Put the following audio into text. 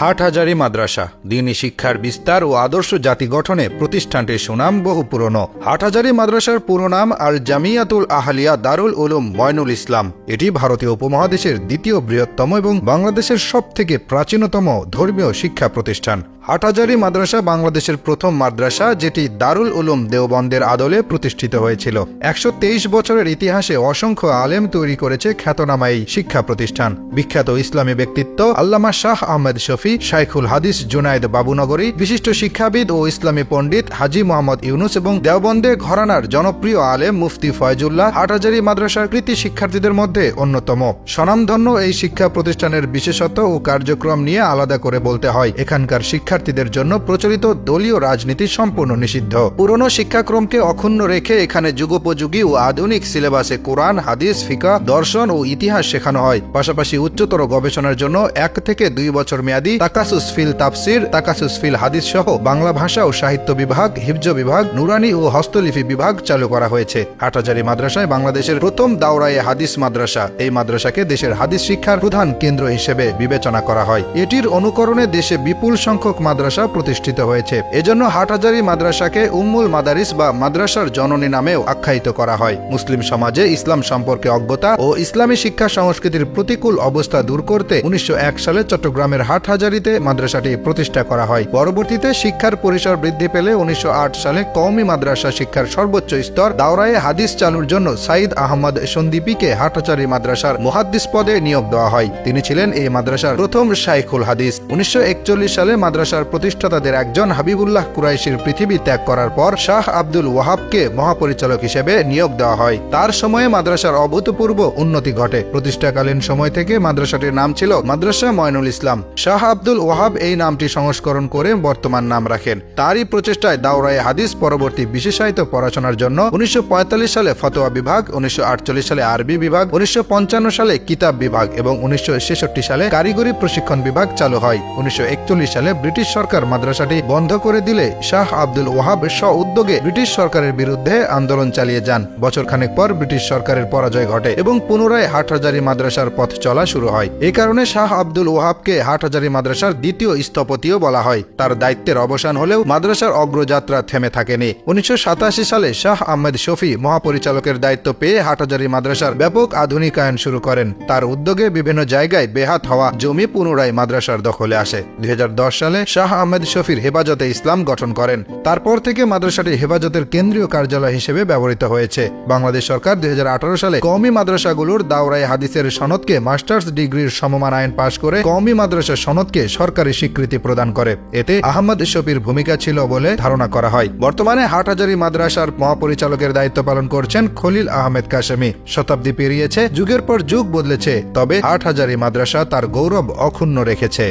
হাটহাজারী মাদ্রাসা দ্বীনি শিক্ষার বিস্তার ও আদর্শ জাতি গঠনে প্রতিষ্ঠানটির সুনাম বহু পুরনো। হাটহাজারী মাদ্রাসার পুরো নাম আল জামিয়াতুল আহলিয়া দারুল উলুম ময়নুল ইসলাম। এটি ভারতীয় উপমহাদেশের দ্বিতীয় বৃহত্তম এবং বাংলাদেশের সবথেকে প্রাচীনতম ধর্মীয় শিক্ষা প্রতিষ্ঠান। হাটহাজারী মাদ্রাসা বাংলাদেশের প্রথম মাদ্রাসা, যেটি দারুল উলুম দেওবন্দের আদলে প্রতিষ্ঠিত হয়েছিল। ১২৩ বছরের ইতিহাসে অসংখ্য আলেম তৈরি করেছে খ্যাতনামা এই শিক্ষা প্রতিষ্ঠান। বিখ্যাত ইসলামী ব্যক্তিত্ব আল্লামা শাহ আহমেদ শফী, শাইখুল হাদিস জুনায়েদ বাবুনগরী, বিশিষ্ট শিক্ষাবিদ ও ইসলামী পণ্ডিত হাজী মোহাম্মদ ইউনুস এবং দেওবন্দে ঘরানার জনপ্রিয় আলেম মুফতি ফয়জুল্লাহ হাটহাজারী মাদ্রাসার কৃতি শিক্ষার্থীদের মধ্যে অন্যতম। স্বনামধন্য এই শিক্ষা প্রতিষ্ঠানের বিশেষত্ব ও কার্যক্রম নিয়ে আলাদা করে বলতে হয়। এখানকার শিক্ষার্থীদের জন্য প্রচলিত দলীয় রাজনীতি সম্পূর্ণ নিষিদ্ধ। পুরনো শিক্ষাক্রমকে অক্ষুণ্ণ রেখে এখানে যুগোপযোগী ও আধুনিক সিলেবাসে কোরআন, হাদিস, ফিকহ, দর্শন ও ইতিহাস শেখানো হয়। পাশাপাশি উচ্চতর গবেষণার জন্য ১ থেকে ২ বছর মেয়াদী তাকাসুস ফিল তাফসির, তাকাসুস ফিল হাদিস সহ বাংলা ভাষা ও সাহিত্য বিভাগ, হিফজ বিভাগ, নুরানি ও হস্তলিপি বিভাগ চালু করা হয়েছে। হাটহাজারী মাদ্রাসায় বাংলাদেশের প্রথম দাওরায়ে হাদিস মাদ্রাসা। এই মাদ্রাসাকে দেশের হাদিস শিক্ষার প্রধান কেন্দ্র হিসেবে বিবেচনা করা হয়। এটির অনুকরণে দেশে বিপুল সংখ্যক মাদ্রাসা প্রতিষ্ঠিত হয়েছে। এজন্য হাটহাজারী মাদ্রাসাকে উম্মুল মাদারিস বা মাদ্রাসার জননী নামেও আখ্যায়িত করা হয়। মুসলিম সমাজে ইসলাম সম্পর্কে অজ্ঞতা ও ইসলামী শিক্ষা সংস্কৃতির প্রতিকূল অবস্থা দূর করতে ১৯০১ সালে চট্টগ্রামের হাটহাজারীতে মাদ্রাসাটি প্রতিষ্ঠা করা হয়। পরবর্তীতে শিক্ষার পরিসর বৃদ্ধি পেলে ১৯০৮ সালে কওমি মাদ্রাসা শিক্ষার সর্বোচ্চ স্তর দাওরায়ে হাদিস চালুর জন্য সাইদ আহমদ সন্দীপীকে হাটহাজারী মাদ্রাসার মুহাদ্দিস পদে নিয়োগ দেওয়া হয়। তিনি ছিলেন এই মাদ্রাসার প্রথম শাইখুল হাদিস। ১৯৪১ সালে মাদ্রাসার প্রতিষ্ঠাতাদের একজন হাবিবুল্লাহ কুরাইশির পৃথিবী ত্যাগ করার পর শাহ আব্দুল ওয়াহাবকে মহাপরিচালক হিসেবে নিয়োগ দেওয়া হয়। তার সময়ে মাদ্রাসার অভূতপূর্ব উন্নতি ঘটে। প্রতিষ্ঠাকালীন সময় থেকে মাদ্রাসাটির নাম ছিল মাদ্রাসা ময়নুল ইসলাম। শাহ আব্দুল ওয়াহাব এই নামটি সংস্করণ করে বর্তমান নাম রাখেন। তারই প্রচেষ্টায় দাওরায়ে হাদিস পরবর্তী বিশেষায়িত পড়াশোনার জন্য ১৯৪৫ সালে ফতোয়া বিভাগ, ১৯৪৮ সালে আরবি বিভাগ, ১৯৫৫ সালে কিতাব বিভাগ এবং ১৯৬৬ সালে কারিগরি প্রশিক্ষণ বিভাগ চালু হয়। ১৯৪১ সালে ব্রিটিশ সরকার মাদ্রাসাটি বন্ধ করে দিলে শাহ আব্দুল ওয়াহাব স্ব-উদ্যোগে ব্রিটিশ সরকারের বিরুদ্ধে আন্দোলন চালিয়ে যান। বছরখানেক পর ব্রিটিশ সরকারের পরাজয় ঘটে এবং পুনরায় হাটহাজারী মাদ্রাসার পথ চলা শুরু হয়। এই কারণে শাহ আব্দুল ওয়াহাবকে হাটহাজারী মাদ্রাসার দ্বিতীয় স্থপতিও বলা হয়। তার দায়িত্বের অবসান হলেও মাদ্রাসার অগ্রযাত্রা থেমে থাকেনি। ১৯৮৭ সালে শাহ আহমেদ শফী মহাপরিচালকের দায়িত্ব পেয়ে হাটহাজারী মাদ্রাসার ব্যাপক আধুনিকায়ন শুরু করেন। তার উদ্যোগে বিভিন্ন জায়গায় বেহাত হওয়া জমি পুনরায় মাদ্রাসার দখলে আসে। ২০১০ সালে শাহ আহমেদ শফির হেফাজতে ইসলাম গঠন করেন। তারপর থেকে মাদ্রাসাটি হেফাজতের কেন্দ্রীয় কার্যালয় হিসেবে ব্যবহৃত হয়েছে। বাংলাদেশ সরকার ২০১৮ সালে কওমি মাদ্রাসাগুলোর দাওরায়ে হাদিসের সনদকে মাস্টার্স ডিগ্রির সমমান আইন পাশ করে কওমি মাদ্রাসা সনদকে সরকারি স্বীকৃতি প্রদান করে। এতে আহমদ শফির ভূমিকা ছিল বলে ধারণা করা হয়। বর্তমানে হাটহাজারী মাদ্রাসার মহাপরিচালকের দায়িত্ব পালন করছেন খলিল আহমেদ কাশেমি। শতাব্দী পেরিয়েছে, যুগের পর যুগ বদলেছে, তবে হাটহাজারী মাদ্রাসা তার গৌরব অক্ষুণ্ণ রেখেছে।